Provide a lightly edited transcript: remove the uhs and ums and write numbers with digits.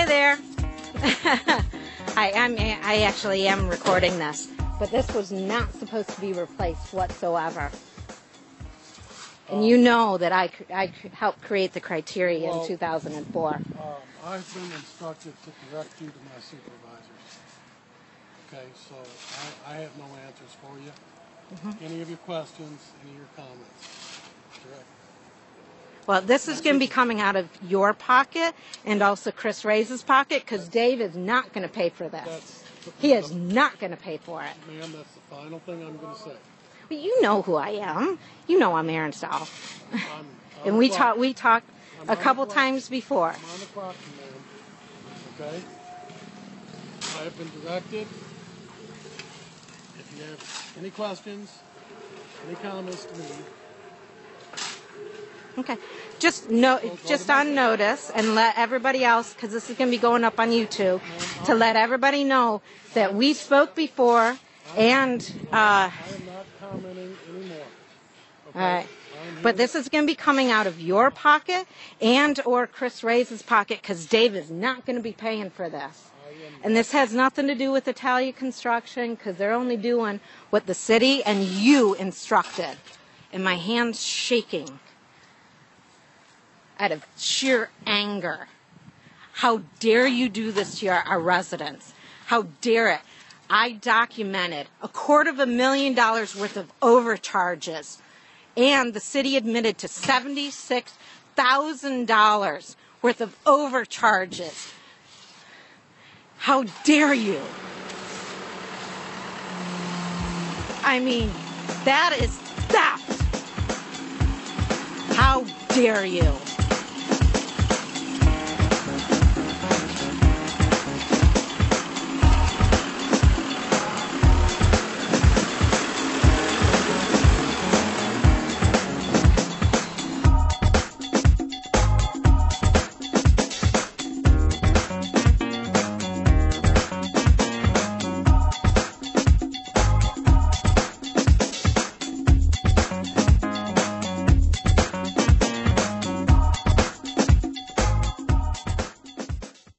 Hi there. I actually am recording this, but this was not supposed to be replaced whatsoever. And you know that I helped create the criteria in 2004. I've been instructed to direct you to my supervisors. Okay, so I have no answers for you. Any of your questions, any of your comments, direct. Well, this is going to be coming out of your pocket and also Chris Ray's pocket, because Dave is not going to pay for this. He is not going to pay for it. Ma'am, that's the final thing I'm going to say. Well, you know who I am. You know I'm Aaron Stahl. And we talked a couple times before. I'm on the clock, ma'am. Okay? I have been directed. If you have any questions, any comments to me. Okay. Just on notice, and let everybody else, because this is going to be going up on YouTube, to let everybody know that we spoke before, and I am not commenting anymore. Okay? all right. But this is going to be coming out of your pocket and or Chris Ray's pocket, because Dave is not going to be paying for this. And this has nothing to do with Italia Construction, because they're only doing what the city and you instructed. And my hand's shaking out of sheer anger. How dare you do this to our residents? How dare it? I documented $250,000 worth of overcharges, and the city admitted to $76,000 worth of overcharges. How dare you? I mean, that is theft. How dare you?